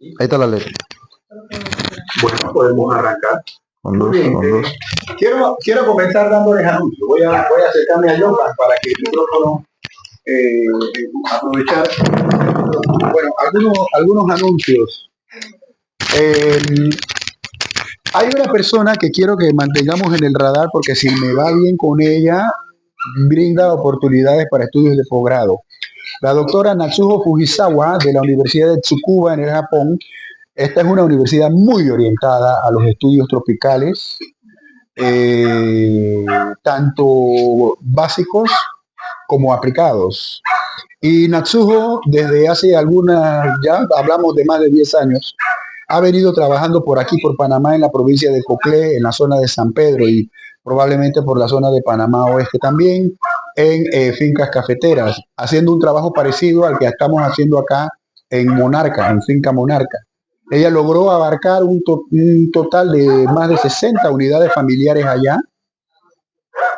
Ahí está la letra. Bueno, podemos arrancar. Con dos, con dos. Quiero comenzar dándoles anuncios. Voy a acercarme a Johan para que el micrófono aprovechar. Bueno, algunos anuncios. Eh, Hay una persona que quiero que mantengamos en el radar porque si me va bien con ella, brinda oportunidades para estudios de posgrado. La doctora Natsuho Fujisawa de la Universidad de Tsukuba en el Japón. Esta es una universidad muy orientada a los estudios tropicales, tanto básicos como aplicados. Y Natsuho, desde hace ya hablamos de más de 10 años, ha venido trabajando por aquí, por Panamá, en la provincia de Coclé, en la zona de San Pedro y probablemente por la zona de Panamá Oeste también, en fincas cafeteras, haciendo un trabajo parecido al que estamos haciendo acá en Monarca, en Finca Monarca. Ella logró abarcar un total de más de 60 unidades familiares allá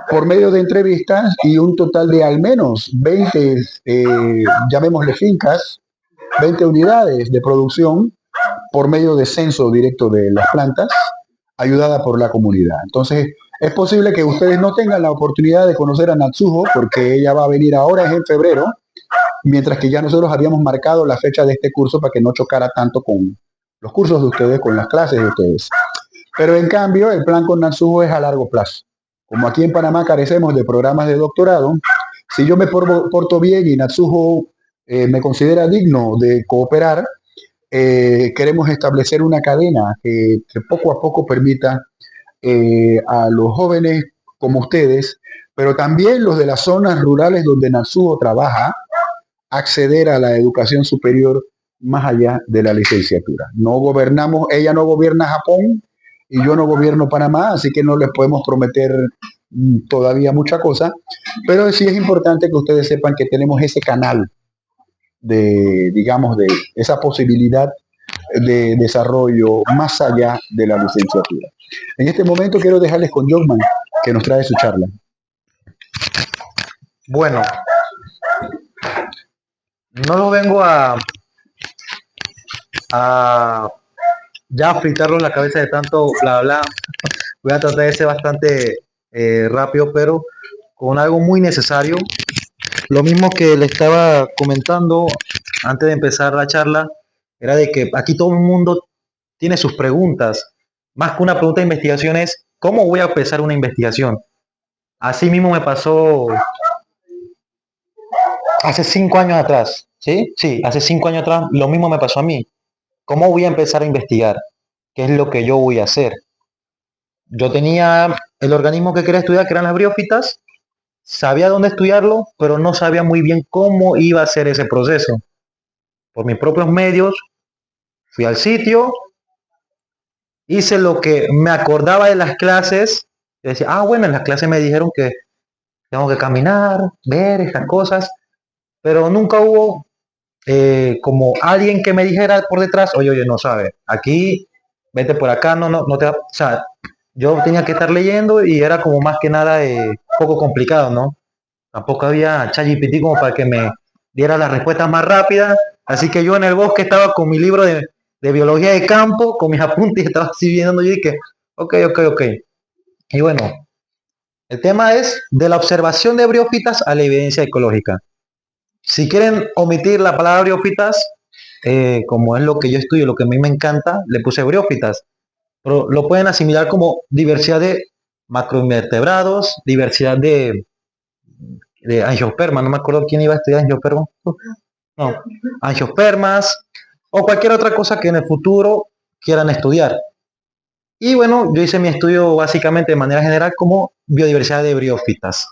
por medio de entrevistas y un total de al menos 20, llamémosle fincas, 20 unidades de producción por medio de censo directo de las plantas, ayudada por la comunidad. Entonces, es posible que ustedes no tengan la oportunidad de conocer a Natsuho porque ella va a venir ahora, es en febrero, mientras que ya nosotros habíamos marcado la fecha de este curso para que no chocara tanto con los cursos de ustedes, con las clases de ustedes. Pero en cambio, el plan con Natsuho es a largo plazo. Como aquí en Panamá carecemos de programas de doctorado, si yo me porto bien y Natsuho me considera digno de cooperar, queremos establecer una cadena que poco a poco permita a los jóvenes como ustedes, pero también los de las zonas rurales donde Natsuho trabaja, acceder a la educación superior más allá de la licenciatura. No gobernamos, ella no gobierna Japón y yo no gobierno Panamá, así que no les podemos prometer todavía mucha cosa, pero sí es importante que ustedes sepan que tenemos ese canal de, digamos, de esa posibilidad de desarrollo más allá de la licenciatura. En este momento quiero dejarles con Jogman, que nos trae su charla. Bueno, no lo vengo a ya fritarlo en la cabeza de tanto bla bla. Voy a tratar de ser bastante rápido, pero con algo muy necesario. Lo mismo que le estaba comentando antes de empezar la charla, era de que aquí todo el mundo tiene sus preguntas. Más que una pregunta de investigación es, ¿cómo voy a empezar una investigación? Así mismo me pasó hace 5 años atrás, ¿sí? Sí, hace 5 años atrás lo mismo me pasó a mí. ¿Cómo voy a empezar a investigar? ¿Qué es lo que yo voy a hacer? Yo tenía el organismo que quería estudiar, que eran las briófitas, sabía dónde estudiarlo, pero no sabía muy bien cómo iba a ser ese proceso. Por mis propios medios, fui al sitio, hice lo que me acordaba de las clases, y decía, bueno, en las clases me dijeron que tengo que caminar, ver estas cosas, pero nunca hubo como alguien que me dijera por detrás, oye, no sabes, aquí, vete por acá, no te va, o sea, yo tenía que estar leyendo y era como más que nada poco complicado, ¿no? Tampoco había ChatGPT como para que me diera las respuestas más rápidas, así que yo en el bosque estaba con mi libro de biología de campo, con mis apuntes, y estaba así viendo y dije, ok. Y bueno, el tema es de la observación de briófitas a la evidencia ecológica. Si quieren omitir la palabra briófitas, como es lo que yo estudio, lo que a mí me encanta, le puse briófitas. Pero lo pueden asimilar como diversidad de macroinvertebrados, diversidad de angiospermas. No me acuerdo quién iba a estudiar angiospermas. No, angiospermas o cualquier otra cosa que en el futuro quieran estudiar. Y bueno, yo hice mi estudio básicamente de manera general como biodiversidad de briófitas.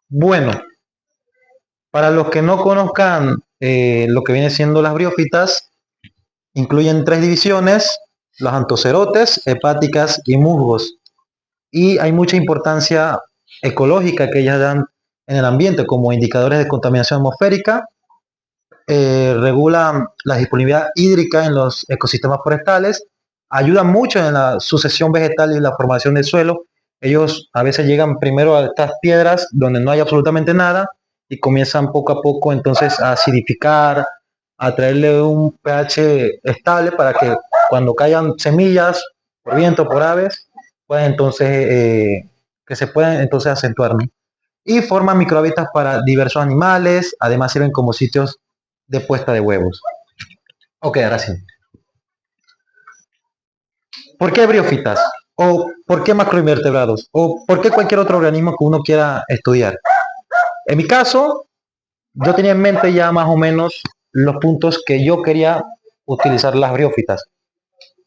Bueno, para los que no conozcan lo que viene siendo las briófitas, incluyen 3 divisiones: los antocerotes, hepáticas y musgos. Y hay mucha importancia ecológica que ellas dan en el ambiente como indicadores de contaminación atmosférica, regulan la disponibilidad hídrica en los ecosistemas forestales, ayudan mucho en la sucesión vegetal y la formación del suelo. Ellos a veces llegan primero a estas piedras donde no hay absolutamente nada y comienzan poco a poco entonces a acidificar, a traerle un pH estable para que cuando caigan semillas por viento, por aves, puedan entonces que se puedan entonces acentuar, ¿no? Y forman microhábitats para diversos animales, además sirven como sitios de puesta de huevos. Ok, ahora sí. ¿Por qué briófitas? ¿O por qué macroinvertebrados? ¿O por qué cualquier otro organismo que uno quiera estudiar? En mi caso, yo tenía en mente ya más o menos los puntos que yo quería utilizar las briófitas.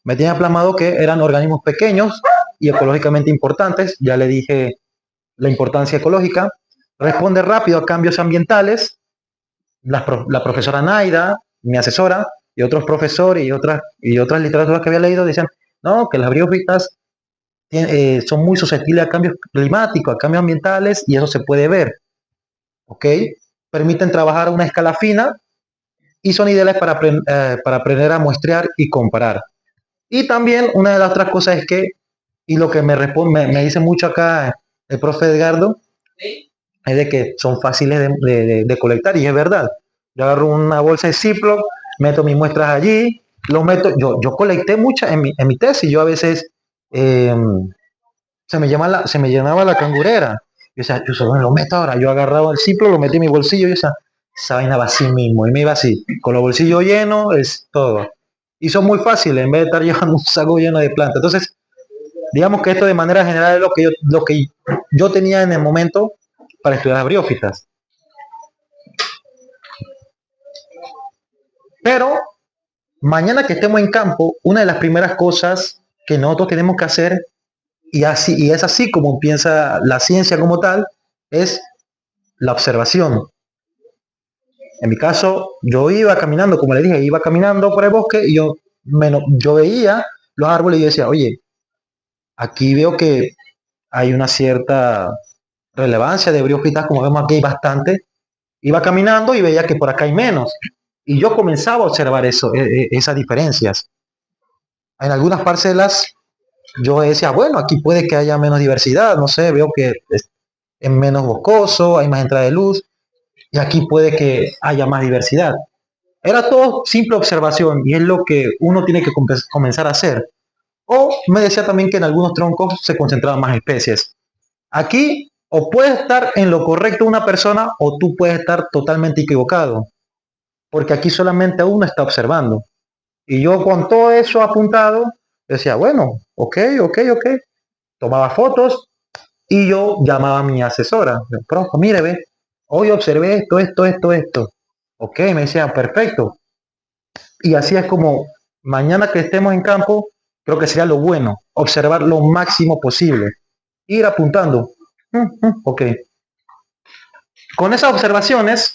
Me tenía plasmado que eran organismos pequeños y ecológicamente importantes. Ya le dije la importancia ecológica. Responde rápido a cambios ambientales. La profesora Naida, mi asesora, y otros profesores y otras literaturas que había leído decían, no, que las briófitas son muy susceptibles a cambios climáticos, a cambios ambientales, y eso se puede ver. ¿Ok? Permiten trabajar a una escala fina y son ideales para aprender a muestrear y comparar. Y también una de las otras cosas es que, y lo que me dice mucho acá el profe Edgardo, es de que son fáciles de colectar, y es verdad. Yo agarro una bolsa de Ziploc, meto mis muestras allí, los meto, yo colecté muchas en mi tesis, yo a veces eh, se me llenaba la cangurera. Yo decía, yo solo lo meto ahora. Yo agarraba el ciclo, lo metí en mi bolsillo y esa vaina va así mismo. Y me iba así, con los bolsillos llenos, es todo. Y son muy fáciles en vez de estar llevando un saco lleno de plantas. Entonces, digamos que esto de manera general es lo que yo tenía en el momento para estudiar las briófitas. Pero mañana que estemos en campo, una de las primeras cosas que nosotros tenemos que hacer, y es así como piensa la ciencia como tal, es la observación. En mi caso, yo iba caminando, como le dije, iba caminando por el bosque y yo veía los árboles y decía, oye, aquí veo que hay una cierta relevancia de briófitas, como vemos aquí hay bastante. Iba caminando y veía que por acá hay menos. Y yo comenzaba a observar esas diferencias. En algunas parcelas yo decía, bueno, aquí puede que haya menos diversidad, no sé, veo que es menos boscoso, hay más entrada de luz, y aquí puede que haya más diversidad. Era todo simple observación y es lo que uno tiene que comenzar a hacer. O me decía también que en algunos troncos se concentraban más especies. Aquí o puede estar en lo correcto una persona o tú puedes estar totalmente equivocado, porque aquí solamente uno está observando. Y yo con todo eso apuntado, decía, bueno, ok. Tomaba fotos y yo llamaba a mi asesora. Profe, mire, ve, hoy observé esto. Ok, me decía, perfecto. Y así es como mañana que estemos en campo, creo que sería lo bueno, observar lo máximo posible, ir apuntando. Ok. Con esas observaciones,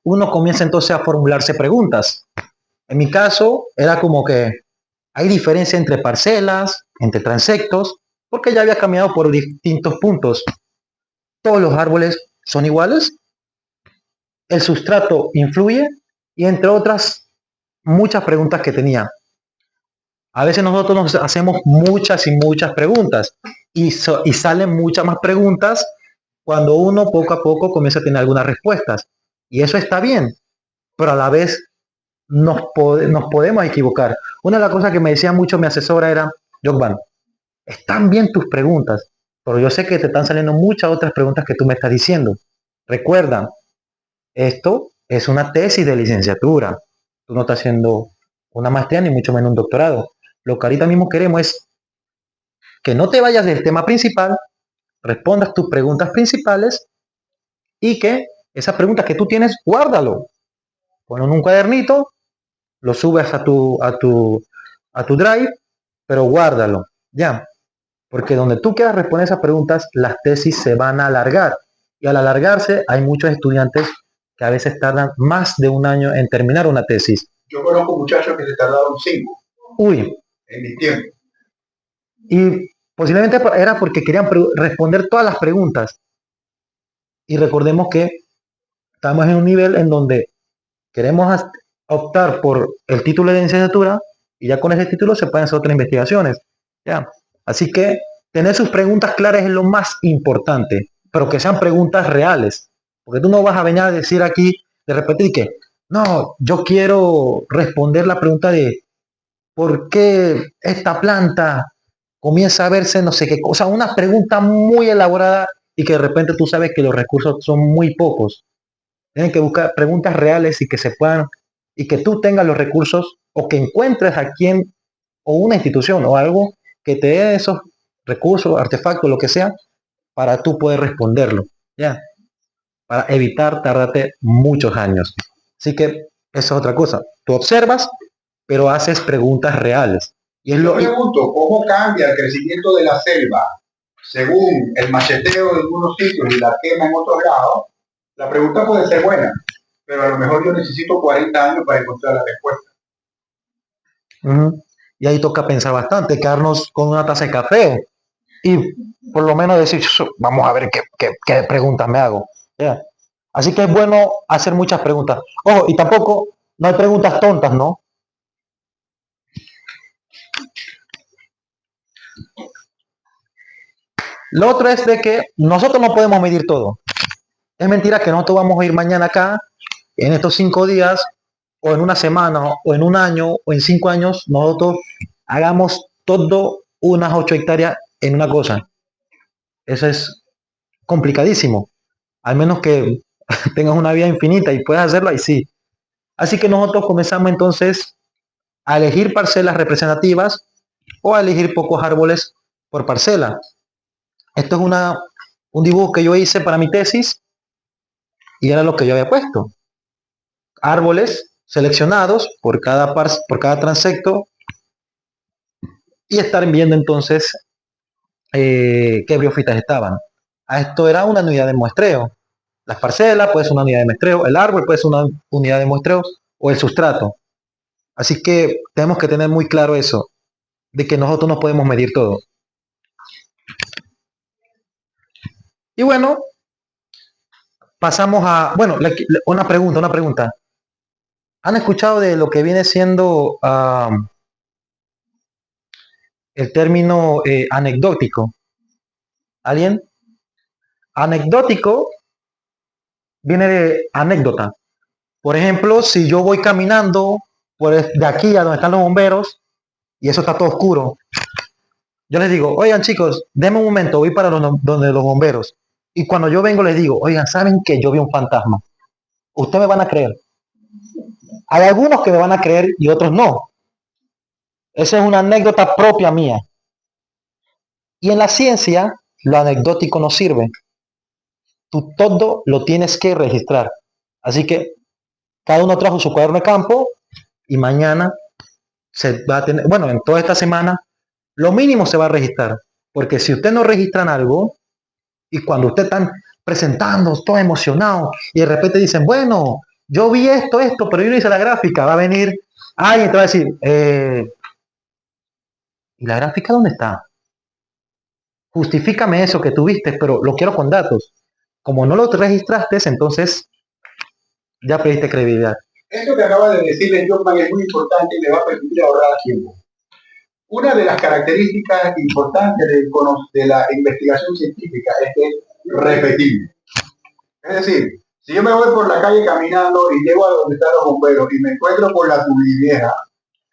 uno comienza entonces a formularse preguntas. En mi caso, era como que hay diferencia entre parcelas, entre transectos, porque ya había caminado por distintos puntos. Todos los árboles son iguales, el sustrato influye, y entre otras muchas preguntas que tenía. A veces nosotros nos hacemos muchas y muchas preguntas y salen muchas más preguntas cuando uno poco a poco comienza a tener algunas respuestas. Y eso está bien, pero a la vez nos podemos equivocar. Una de las cosas que me decía mucho mi asesora era, Jogban, están bien tus preguntas, pero yo sé que te están saliendo muchas otras preguntas que tú me estás diciendo. Recuerda, esto es una tesis de licenciatura. Tú no estás haciendo una maestría ni mucho menos un doctorado. Lo que ahorita mismo queremos es que no te vayas del tema principal, respondas tus preguntas principales y que esas preguntas que tú tienes, guárdalo. Ponlo en un cuadernito, lo subes a tu drive, pero guárdalo. Ya, porque donde tú quieras responder esas preguntas, las tesis se van a alargar. Y al alargarse, hay muchos estudiantes que a veces tardan más de un año en terminar una tesis. Yo conozco muchachos que se tardaron 5 Uy, en mi tiempo. y posiblemente era porque querían responder todas las preguntas. Y recordemos que estamos en un nivel en donde queremos optar por el título de licenciatura y ya con ese título se pueden hacer otras investigaciones. ¿Ya? Así que tener sus preguntas claras es lo más importante, pero que sean preguntas reales. Porque tú no vas a venir a decir aquí de repente y que, no, yo quiero responder la pregunta de por qué esta planta comienza a verse no sé qué cosa, una pregunta muy elaborada y que de repente tú sabes que los recursos son muy pocos. Tienen que buscar preguntas reales y que se puedan, y que tú tengas los recursos o que encuentres a quien o una institución o algo que te dé esos recursos, artefactos, lo que sea, para tú poder responderlo, ¿ya? Para evitar tardarte muchos años. Así que eso es otra cosa. Tú observas, pero haces preguntas reales. Y es Yo lo... pregunto, ¿cómo cambia el crecimiento de la selva según el macheteo de algunos sitios y la quema en otros lados? La pregunta puede ser buena, pero a lo mejor yo necesito 40 años para encontrar la respuesta. Y ahí toca pensar bastante, quedarnos con una taza de café y por lo menos decir, vamos a ver qué preguntas me hago. ¿Ya? Así que es bueno hacer muchas preguntas. Ojo, y tampoco no hay preguntas tontas, ¿no? Lo otro es de que nosotros no podemos medir todo. Es mentira que nosotros vamos a ir mañana acá, en estos 5 días, o en una semana, o en un año, o en 5 años, nosotros hagamos todo unas 8 hectáreas en una cosa. Eso es complicadísimo. Al menos que tengas una vida infinita y puedas hacerlo, ahí sí. Así que nosotros comenzamos entonces a elegir parcelas representativas o a elegir pocos árboles por parcela. Esto es un dibujo que yo hice para mi tesis y era lo que yo había puesto. Árboles seleccionados por cada transecto y estar viendo entonces qué briofitas estaban. A esto era una unidad de muestreo. Las parcelas puede ser una unidad de muestreo, el árbol puede ser una unidad de muestreo o el sustrato. Así que tenemos que tener muy claro eso, de que nosotros no podemos medir todo. Y bueno, pasamos a, bueno, una pregunta. ¿Han escuchado de lo que viene siendo el término anecdótico? ¿Alguien? Anecdótico viene de anécdota. Por ejemplo, si yo voy caminando de aquí a donde están los bomberos y eso está todo oscuro, yo les digo, oigan chicos, denme un momento, voy para donde los bomberos. Y cuando yo vengo les digo, oigan, ¿saben que yo vi un fantasma? Ustedes me van a creer. Hay algunos que me van a creer y otros no. Esa es una anécdota propia mía. Y en la ciencia, lo anecdótico no sirve. Tú todo lo tienes que registrar. Así que cada uno trajo su cuaderno de campo y mañana se va a tener, bueno, en toda esta semana, lo mínimo se va a registrar. Porque si usted no registran algo y cuando usted está presentando, todo emocionado y de repente dicen, bueno, yo vi esto, pero yo no hice la gráfica, va a venir alguien y te va a decir, ¿y la gráfica dónde está? Justifícame eso que tuviste, pero lo quiero con datos. Como no lo registraste, entonces ya perdiste credibilidad. Esto que acaba de decirle Jordan es muy importante y le va a permitir ahorrar tiempo. Una de las características importantes de la investigación científica es que es repetible. Es decir, si yo me voy por la calle caminando y llego a donde están los bomberos y me encuentro con la vieja,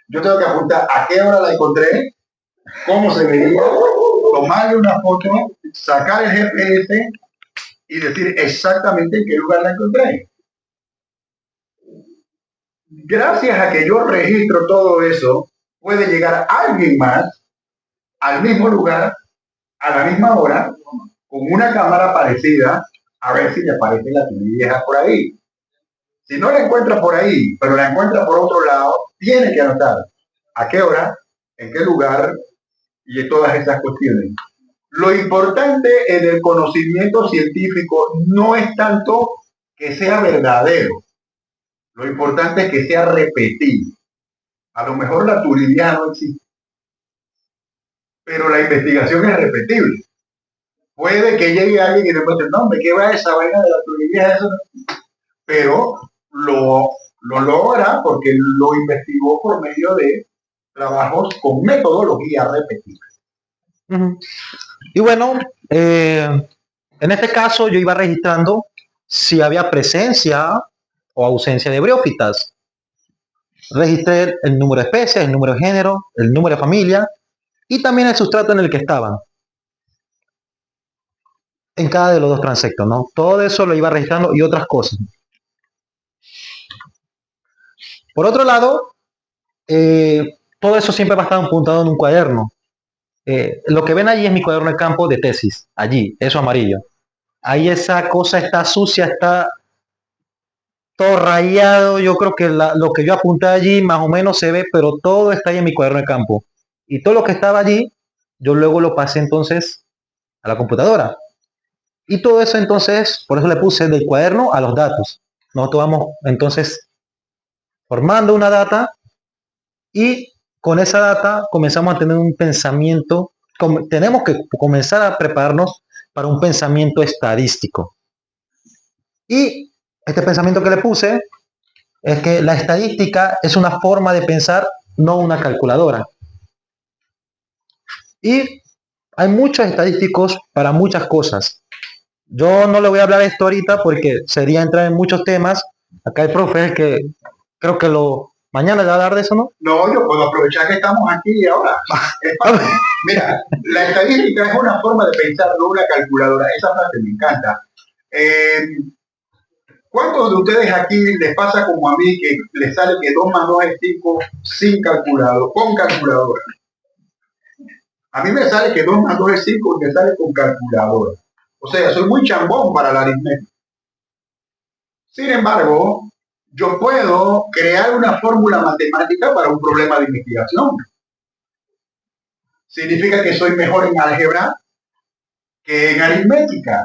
yo tengo que apuntar a qué hora la encontré, cómo se veía, tomarle una foto, sacar el GPS y decir exactamente en qué lugar la encontré. Gracias a que yo registro todo eso, puede llegar alguien más al mismo lugar, a la misma hora, con una cámara parecida, a ver si le aparece la vieja por ahí. Si no la encuentra por ahí, pero la encuentra por otro lado, tiene que anotar a qué hora, en qué lugar y en todas estas cuestiones. Lo importante en el conocimiento científico no es tanto que sea verdadero, lo importante es que sea repetido. A lo mejor la tulidia no existe, pero la investigación es repetible. Puede que llegue alguien y le diga, no, me queda esa vaina de la tulidia, eso no. Pero lo logra porque lo investigó por medio de trabajos con metodología repetida. Y bueno, en este caso yo iba registrando si había presencia o ausencia de briófitas. Registré el número de especies, el número de género, el número de familia y también el sustrato en el que estaban en cada de los dos transectos, ¿no? Todo eso lo iba registrando y otras cosas. Por otro lado, todo eso siempre va a estar apuntado en un cuaderno. Lo que ven allí es mi cuaderno de campo de tesis, allí, eso amarillo. Ahí esa cosa está sucia, está todo rayado. Yo creo que lo que yo apunté allí más o menos se ve, pero todo está ahí en mi cuaderno de campo. Y todo lo que estaba allí, yo luego lo pasé entonces a la computadora. Y todo eso entonces, por eso le puse del cuaderno a los datos. Nosotros vamos entonces formando una data y con esa data comenzamos a tener un pensamiento, tenemos que comenzar a prepararnos para un pensamiento estadístico. Y este pensamiento que le puse es que la estadística es una forma de pensar, no una calculadora. Y hay muchos estadísticos para muchas cosas. Yo no le voy a hablar de esto ahorita porque sería entrar en muchos temas. Acá el profe que creo que mañana le va a hablar de eso, ¿no? No, yo puedo aprovechar que estamos aquí ahora. Mira, la estadística es una forma de pensar, no una calculadora. Esa frase me encanta. Eh, ¿Cuántos de ustedes aquí les pasa como a mí que les sale que 2 más 2 es 5 sin calculador, con calculadora? A mí me sale que 2 más 2 es 5 y me sale con calculadora. O sea, soy muy chambón para la aritmética. Sin embargo, yo puedo crear una fórmula matemática para un problema de investigación. Significa que soy mejor en álgebra que en aritmética.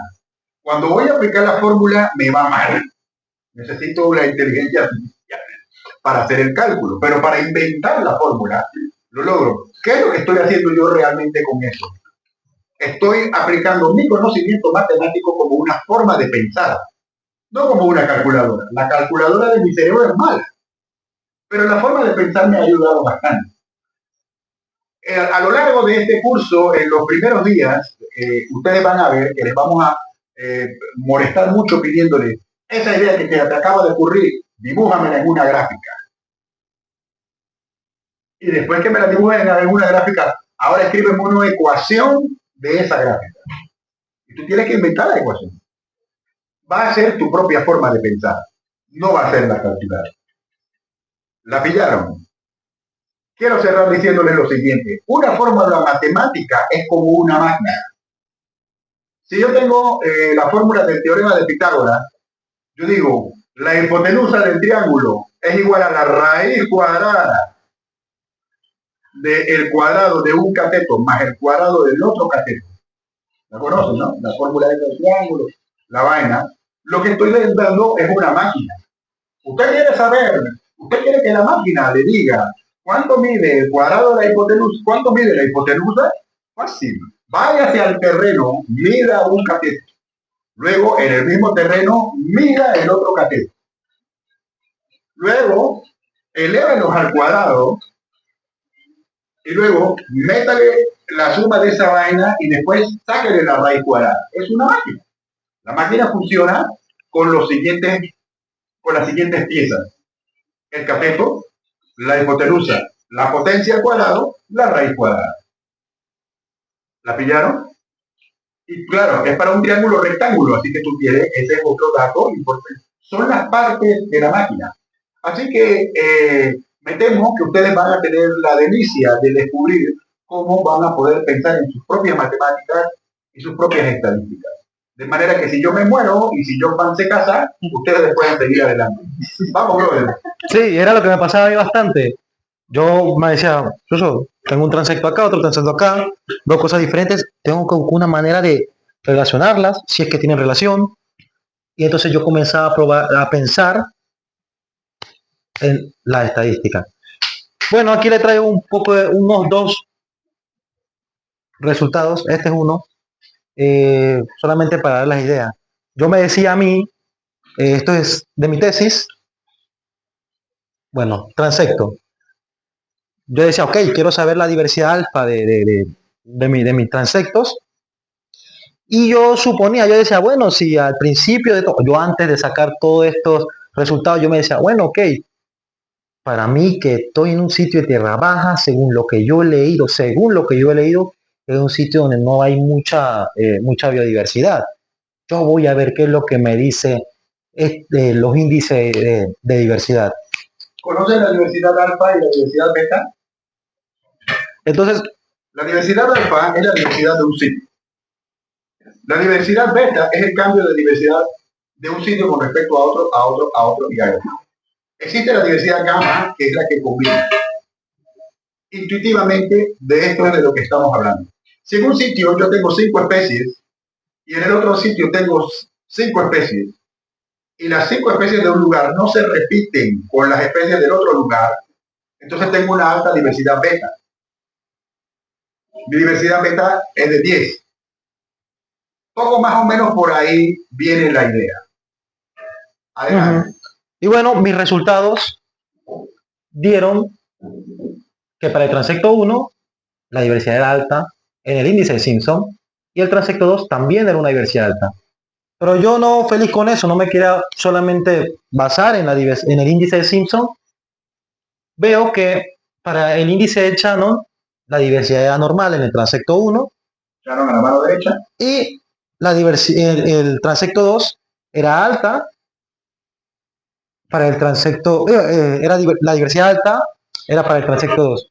Cuando voy a aplicar la fórmula, me va mal. Necesito la inteligencia artificial para hacer el cálculo, pero para inventar la fórmula, lo logro. ¿Qué es lo que estoy haciendo yo realmente con eso? Estoy aplicando mi conocimiento matemático como una forma de pensar, no como una calculadora. La calculadora de mi cerebro es mala, pero la forma de pensar me ha ayudado bastante. A lo largo de este curso, en los primeros días, ustedes van a ver que les vamos a molestar mucho pidiéndoles esa idea que te acaba de ocurrir, dibújamela en una gráfica. Y después que me la dibujen en una gráfica, ahora escriben una ecuación de esa gráfica. Y tú tienes que inventar la ecuación. Va a ser tu propia forma de pensar, no va a ser la calculada. ¿La pillaron? Quiero cerrar diciéndoles lo siguiente. Una fórmula matemática es como una máquina. Si yo tengo la fórmula del teorema de Pitágoras, yo digo, la hipotenusa del triángulo es igual a la raíz cuadrada del cuadrado de un cateto más el cuadrado del otro cateto. ¿La conocen, no? La fórmula del triángulo, la vaina. Lo que estoy dando es una máquina. Usted quiere saber, usted quiere que la máquina le diga cuánto mide el cuadrado de la hipotenusa, cuánto mide la hipotenusa. Fácil. Váyase al terreno, mida un cateto. Luego, en el mismo terreno, mida el otro cateto. Luego, elévelos al cuadrado y luego métale la suma de esa vaina y después sáquele la raíz cuadrada. Es una máquina. La máquina funciona con las siguientes piezas. El cateto, la hipotenusa, la potencia al cuadrado, la raíz cuadrada. ¿La pillaron? Y claro, es para un triángulo rectángulo, así que tú tienes ese otro dato importante. Son las partes de la máquina. Así que me temo que ustedes van a tener la delicia de descubrir cómo van a poder pensar en sus propias matemáticas y sus propias estadísticas. De manera que si yo me muero y si John Pan se casa, ustedes pueden seguir adelante. Vamos, brother. Sí, era lo que me pasaba a mí bastante. Yo me decía, yo tengo un transecto acá, otro transecto acá, dos cosas diferentes, tengo que buscar una manera de relacionarlas, si es que tienen relación. Y entonces yo comenzaba a probar, a pensar en la estadística. Bueno, aquí le traigo un poco de unos dos resultados. Este es uno, solamente para dar las ideas. Yo me decía a mí, esto es de mi tesis, bueno, transecto. Yo decía, ok, quiero saber la diversidad alfa de mis transectos. Y yo suponía, yo decía, bueno, si al principio de todo, yo antes de sacar todos estos resultados, yo me decía, bueno, ok, para mí que estoy en un sitio de tierra baja, según lo que yo he leído, es un sitio donde no hay mucha biodiversidad. Yo voy a ver qué es lo que me dice los índices de diversidad. ¿Conoces la diversidad alfa y la diversidad beta? Entonces, La diversidad alfa es la diversidad de un sitio. La diversidad beta es el cambio de diversidad de un sitio con respecto a otro, a otro, a otro y a otro. Existe la diversidad gamma, que es la que combina. Intuitivamente, de esto es de lo que estamos hablando. Si en un sitio yo tengo 5 especies y en el otro sitio tengo 5 especies, y las 5 especies de un lugar no se repiten con las especies del otro lugar, entonces tengo una alta diversidad beta. Mi diversidad beta es de 10. Poco más o menos por ahí viene la idea. Adelante. Y bueno, mis resultados dieron que para el transecto 1 la diversidad era alta en el índice de Simpson y el transecto 2 también era una diversidad alta. Pero yo no feliz con eso, no me quería solamente basar en el índice de Simpson. Veo que para el índice de Shannon la diversidad era normal en el transecto 1 Shannon a la mano derecha. Y el transecto 2 era alta para el transecto, la diversidad alta era para el transecto 2.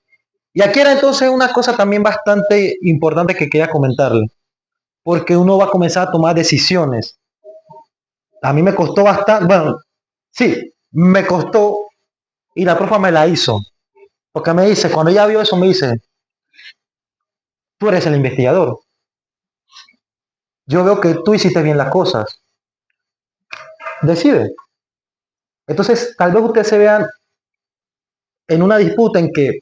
Y aquí era entonces una cosa también bastante importante que quería comentarle, porque uno va a comenzar a tomar decisiones. A mí me costó bastante, bueno, sí, me costó y la profa me la hizo, porque me dice, cuando ella vio eso, me dice, tú eres el investigador, yo veo que tú hiciste bien las cosas, decide. Entonces, tal vez ustedes se vean en una disputa en que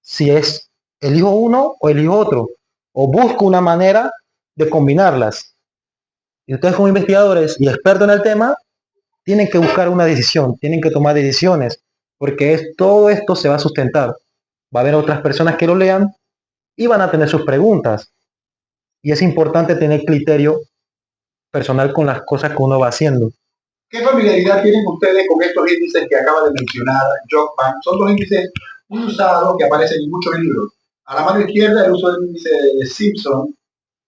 si es elijo uno o elijo otro, o busco una manera de combinarlas. Y ustedes como investigadores y expertos en el tema, tienen que buscar una decisión, tienen que tomar decisiones, porque todo esto se va a sustentar. Va a haber otras personas que lo lean y van a tener sus preguntas. Y es importante tener criterio personal con las cosas que uno va haciendo. ¿Qué familiaridad tienen ustedes con estos índices que acaba de mencionar Jockman? Son dos índices muy usados que aparecen en muchos libros. A la mano izquierda el uso del índice de Simpson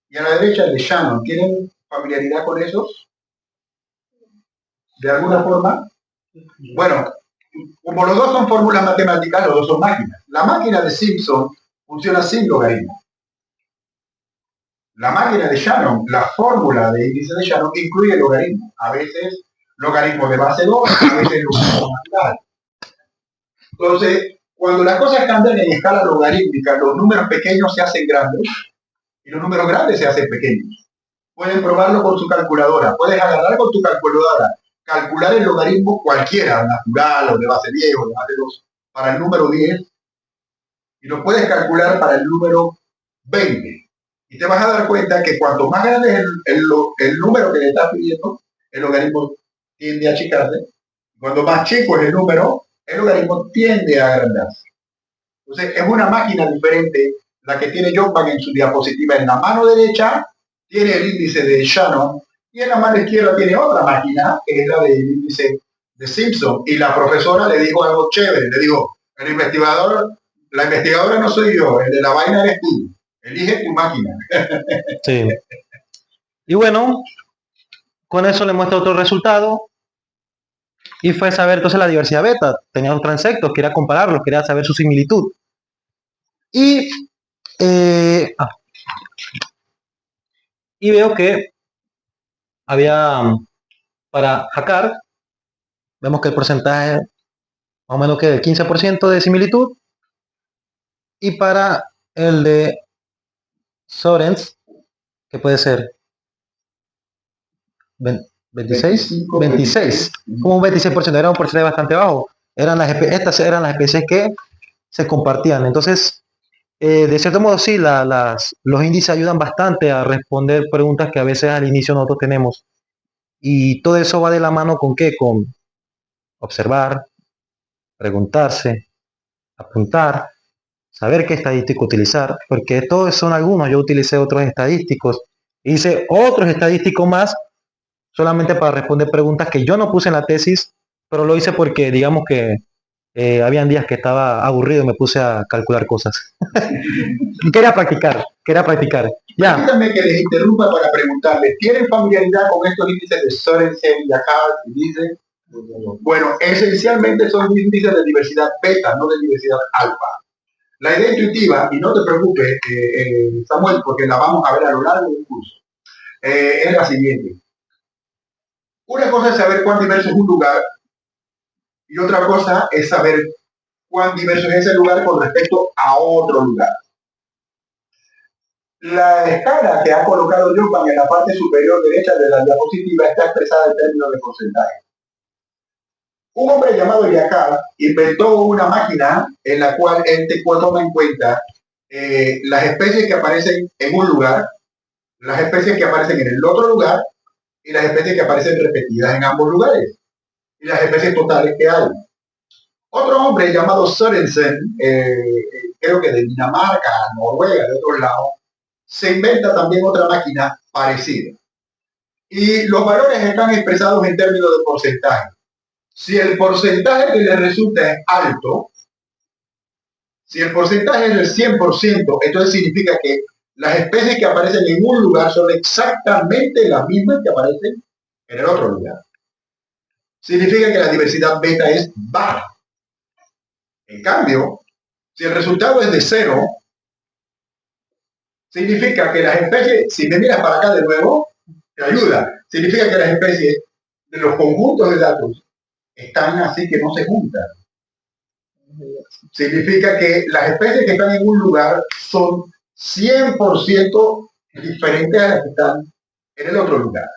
y a la derecha el de Shannon. ¿Tienen familiaridad con esos? ¿De alguna forma? Bueno, como los dos son fórmulas matemáticas, los dos son máquinas. La máquina de Simpson funciona sin logaritmo. La máquina de Shannon, la fórmula de índice de Shannon, incluye logaritmo. A veces logaritmo de base 2, a veces logaritmo natural. Entonces, cuando las cosas cambian en escala logarítmica, los números pequeños se hacen grandes y los números grandes se hacen pequeños. Pueden probarlo con su calculadora. Puedes agarrar con tu calculadora, calcular el logaritmo cualquiera, natural o de base 10 o de base 2, para el número 10 y lo puedes calcular para el número 20. Y te vas a dar cuenta que cuanto más grande es el número que le estás pidiendo, el logaritmo tiende a achicarse. Cuando más chico es el logaritmo tiende a agrandarse. Entonces, es una máquina diferente la que tiene Jockman en su diapositiva. En la mano derecha tiene el índice de Shannon y en la mano izquierda tiene otra máquina, que es la del índice de Simpson. Y la profesora le dijo algo chévere, le dijo, el investigador, la investigadora no soy yo, el de la vaina eres tú, elige tu máquina. Sí. Y bueno, con eso le muestro otro resultado y fue saber entonces la diversidad beta. Tenía otros transectos, quería compararlos, quería saber su similitud. Y, eh, ah, y veo que había, para Hakar, vemos que el porcentaje más o menos que del 15% de similitud. Y para el de Sorens, que puede ser 26, 26, como un 26%, era un porcentaje bastante bajo. Estas eran las especies que se compartían. Entonces, de cierto modo, sí, los índices ayudan bastante a responder preguntas que a veces al inicio nosotros tenemos. Y todo eso va de la mano con qué? Con observar, preguntarse, apuntar, saber qué estadístico utilizar, porque todos son algunos, yo utilicé otros estadísticos Hice otros estadísticos más solamente para responder preguntas que yo no puse en la tesis, pero lo hice porque digamos que habían días que estaba aburrido y me puse a calcular cosas. Y quería practicar. Ya. Permítanme que les interrumpa para preguntarles, ¿tienen familiaridad con estos índices de Sorensen y Yacal y dice? Bueno, esencialmente son índices de diversidad beta, no de diversidad alfa. La idea intuitiva, y no te preocupes, Samuel, porque la vamos a ver a lo largo del curso, es la siguiente. Una cosa es saber cuán diverso es un lugar y otra cosa es saber cuán diverso es ese lugar con respecto a otro lugar. La escala que ha colocado Jovan en la parte superior derecha de la diapositiva está expresada en términos de porcentaje. Un hombre llamado Yakar inventó una máquina en la cual él toma en cuenta las especies que aparecen en un lugar, las especies que aparecen en el otro lugar y las especies que aparecen repetidas en ambos lugares y las especies totales que hay. Otro hombre llamado Sorensen, creo que de Dinamarca, Noruega, de otros lados, se inventa también otra máquina parecida. Y los valores están expresados en términos de porcentaje. Si el porcentaje que le resulta es alto, si el porcentaje es del 100%, entonces significa que las especies que aparecen en un lugar son exactamente las mismas que aparecen en el otro lugar. Significa que la diversidad beta es baja. En cambio, si el resultado es de 0, significa que las especies, si me miras para acá de nuevo, te ayuda. Significa que las especies de los conjuntos de datos están así que no se juntan. Significa que las especies que están en un lugar son 100% diferentes a las que están en el otro lugar.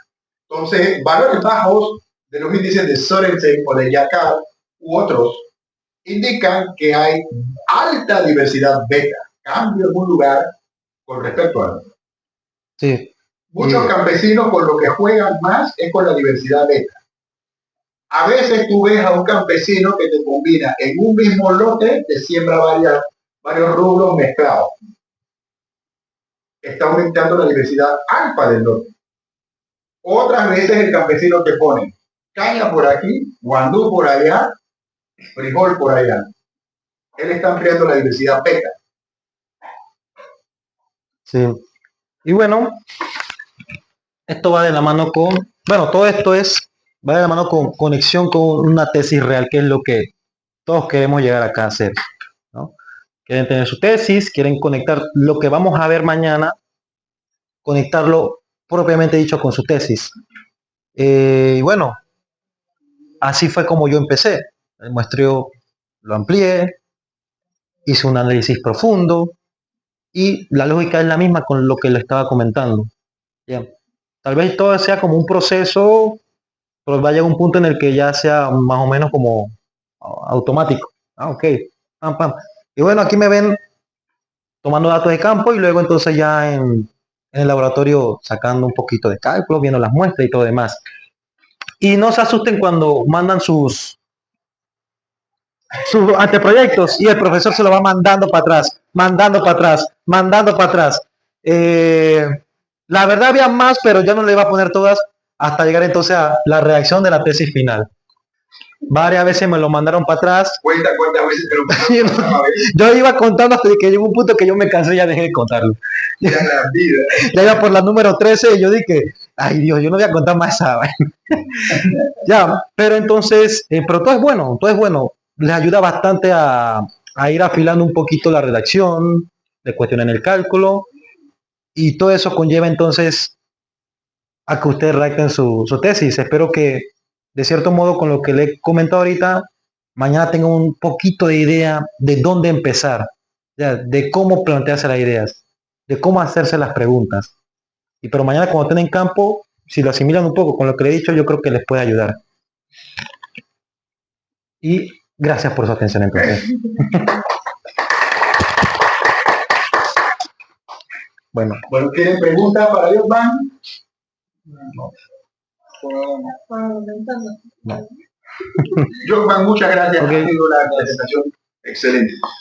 Entonces, valores bajos de los índices de Sorensen o de Yakar u otros indican que hay alta diversidad beta, cambio en un lugar con respecto a otro. Sí. Muchos campesinos con lo que juegan más es con la diversidad beta. A veces tú ves a un campesino que te combina en un mismo lote, te siembra varios rubros mezclados. Está aumentando la diversidad alfa del lote. Otras veces el campesino te pone caña por aquí, guandú por allá, frijol por allá. Él está ampliando la diversidad beta. Sí. Y bueno, esto va de la mano con, bueno, todo esto va de la mano con conexión con una tesis real, que es lo que todos queremos llegar acá a hacer, ¿no? Quieren tener su tesis, quieren conectar lo que vamos a ver mañana, conectarlo propiamente dicho con su tesis. Y bueno, así fue como yo empecé. El muestreo lo amplié, hice un análisis profundo y la lógica es la misma con lo que le estaba comentando. Bien. Tal vez todo sea como un proceso, pero vaya a un punto en el que ya sea más o menos como automático. Ok, pam, pam. Y bueno, aquí me ven tomando datos de campo y luego entonces ya en el laboratorio sacando un poquito de cálculo, viendo las muestras y todo demás. Y no se asusten cuando mandan sus anteproyectos y el profesor se lo va mandando para atrás, mandando para atrás, mandando para atrás. Eh, la verdad había más, pero ya no le iba a poner todas hasta llegar entonces a la redacción de la tesis final. Varias veces me lo mandaron para atrás. Cuenta veces te lo mandaron. Yo iba contando hasta que llegó un punto que yo me cansé y ya dejé de contarlo. Ya iba por la número 13 y yo dije, ay Dios, yo no voy a contar más esa vaina. Ya, pero entonces, pero todo es bueno, todo es bueno. Les ayuda bastante a ir afilando un poquito la redacción, le cuestionan el cálculo y todo eso conlleva entonces a que ustedes redacten su tesis. Espero que, de cierto modo, con lo que le he comentado ahorita, mañana tengan un poquito de idea de dónde empezar, ya, de cómo plantearse las ideas, de cómo hacerse las preguntas. Y pero mañana cuando estén en campo, si lo asimilan un poco con lo que le he dicho, yo creo que les puede ayudar. Y gracias por su atención entonces. Bueno, ¿Tienen preguntas para Jovan? no. Jovan, muchas gracias. Okay. Ha sido una presentación excelente.